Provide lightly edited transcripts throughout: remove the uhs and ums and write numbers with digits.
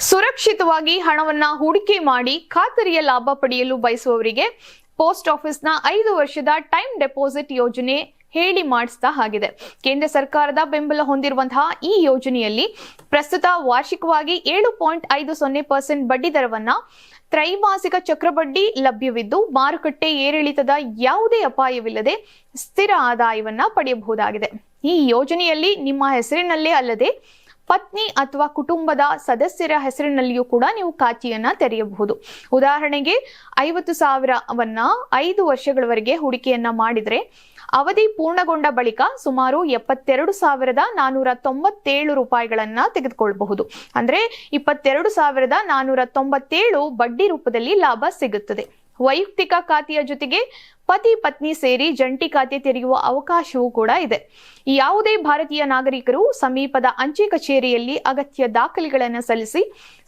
ಸುರಕ್ಷಿತವಾಗಿ ಹಣವನ್ನ ಹೂಡಿಕೆ ಮಾಡಿ ಖಾತರಿಯ ಲಾಭ ಪಡೆಯಲು ಬಯಸುವವರಿಗೆ ಪೋಸ್ಟ್ ಆಫೀಸ್ನ 5 ವರ್ಷದ ಟೈಮ್ ಡೆಪಾಸಿಟ್ ಯೋಜನೆ ಹೇಳಿ ಮಾಡಿಸಿದ ಹಾಗಿದೆ. ಕೇಂದ್ರ ಸರ್ಕಾರದ ಬೆಂಬಲ ಹೊಂದಿರುವಂತಹ ಈ ಯೋಜನೆಯಲ್ಲಿ ಪ್ರಸ್ತುತ ವಾರ್ಷಿಕವಾಗಿ 7.50% ಬಡ್ಡಿ ದರವನ್ನ ತ್ರೈಮಾಸಿಕ ಚಕ್ರಬಡ್ಡಿ ಲಭ್ಯವಿದ್ದು ಮಾರುಕಟ್ಟೆ ಏರಿಳಿತದ ಯಾವುದೇ ಅಪಾಯವಿಲ್ಲದೆ ಸ್ಥಿರ ಆದಾಯವನ್ನ ಪಡೆಯಬಹುದಾಗಿದೆ. ಈ ಯೋಜನೆಯಲ್ಲಿ ನಿಮ್ಮ ಹೆಸರಿನಲ್ಲೇ ಅಲ್ಲದೆ ಪತ್ನಿ ಅಥವಾ ಕುಟುಂಬದ ಸದಸ್ಯರ ಹೆಸರಿನಲ್ಲಿಯೂ ಕೂಡ ನೀವು ಖಾತೆಯನ್ನ ತೆರೆಯಬಹುದು. ಉದಾಹರಣೆಗೆ 50,000ವನ್ನ 5 ವರ್ಷಗಳವರೆಗೆ ಹೂಡಿಕೆಯನ್ನ ಮಾಡಿದ್ರೆ ಅವಧಿ ಪೂರ್ಣಗೊಂಡ ಬಳಿಕ ಸುಮಾರು 72,497 ರೂಪಾಯಿಗಳನ್ನ ತೆಗೆದುಕೊಳ್ಳಬಹುದು. ಅಂದ್ರೆ 22,497 ಬಡ್ಡಿ ರೂಪದಲ್ಲಿ ಲಾಭ ಸಿಗುತ್ತದೆ. ವೈಯಕ್ತಿಕ ಖಾತೆಯ ಜೊತೆಗೆ ಪತಿ ಪತ್ನಿ ಸೇರಿ ಜಂಟಿ ಖಾತೆ ತೆರೆಯುವ ಅವಕಾಶವೂ ಕೂಡ ಇದೆ. ಯಾವುದೇ ಭಾರತೀಯ ನಾಗರಿಕರು ಸಮೀಪದ ಅಂಚೆ ಕಚೇರಿಯಲ್ಲಿ ಅಗತ್ಯ ದಾಖಲೆಗಳನ್ನು ಸಲ್ಲಿಸಿ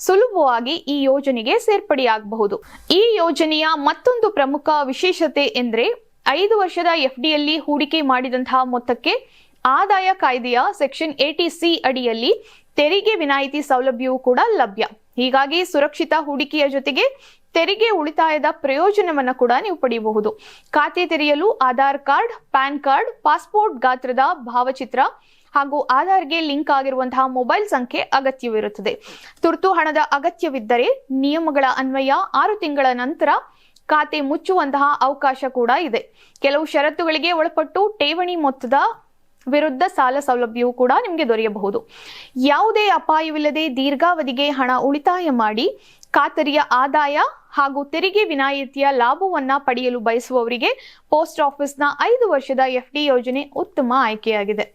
ಸುಲಭವಾಗಿ ಈ ಯೋಜನೆಗೆ ಸೇರ್ಪಡೆಯಾಗಬಹುದು. ಈ ಯೋಜನೆಯ ಮತ್ತೊಂದು ಪ್ರಮುಖ ವಿಶೇಷತೆ ಎಂದ್ರೆ 5 ವರ್ಷದ ಎಫ್ಡಿಯಲ್ಲಿ ಹೂಡಿಕೆ ಮಾಡಿದಂತಹ ಮೊತ್ತಕ್ಕೆ ಆದಾಯ ಕಾಯ್ದೆಯ ಸೆಕ್ಷನ್ 80C ಅಡಿಯಲ್ಲಿ ತೆರಿಗೆ ವಿನಾಯಿತಿ ಸೌಲಭ್ಯವೂ ಕೂಡ ಲಭ್ಯ. ಹೀಗಾಗಿ ಸುರಕ್ಷಿತ ಹೂಡಿಕೆಯ ಜೊತೆಗೆ ತೆರಿಗೆ ಉಳಿತಾಯದ ಪ್ರಯೋಜನವನ್ನ ಕೂಡ ನೀವು ಪಡೆಯಬಹುದು. ಖಾತೆ ತೆರೆಯಲು Aadhaar card, PAN card, passport ಗಾತ್ರದ ಭಾವಚಿತ್ರ ಹಾಗೂ ಆಧಾರ್ಗೆ ಲಿಂಕ್ ಆಗಿರುವಂತಹ ಮೊಬೈಲ್ ಸಂಖ್ಯೆ ಅಗತ್ಯವಿರುತ್ತದೆ. ತುರ್ತು ಹಣದ ಅಗತ್ಯವಿದ್ದರೆ ನಿಯಮಗಳ ಅನ್ವಯ 6 ತಿಂಗಳ ನಂತರ ಖಾತೆ ಮುಚ್ಚುವಂತಹ ಅವಕಾಶ ಕೂಡ ಇದೆ. ಕೆಲವು ಷರತ್ತುಗಳಿಗೆ ಒಳಪಟ್ಟು ಠೇವಣಿ ಮೊತ್ತದ ವಿರುದ್ಧ ಸಾಲ ಸೌಲಭ್ಯವೂ ಕೂಡ ನಿಮಗೆ ದೊರೆಯಬಹುದು. ಯಾವುದೇ ಅಪಾಯವಿಲ್ಲದೆ ದೀರ್ಘಾವಧಿಗೆ ಹಣ ಉಳಿತಾಯ ಮಾಡಿ ಖಾತರಿಯ ಆದಾಯ ಹಾಗೂ ತೆರಿಗೆ ವಿನಾಯಿತಿಯ ಲಾಭವನ್ನ ಪಡೆಯಲು ಬಯಸುವವರಿಗೆ ಪೋಸ್ಟ್ ಆಫೀಸ್ನ 5 ವರ್ಷದ ಎಫ್ಡಿ ಯೋಜನೆ ಉತ್ತಮ ಆಯ್ಕೆಯಾಗಿದೆ.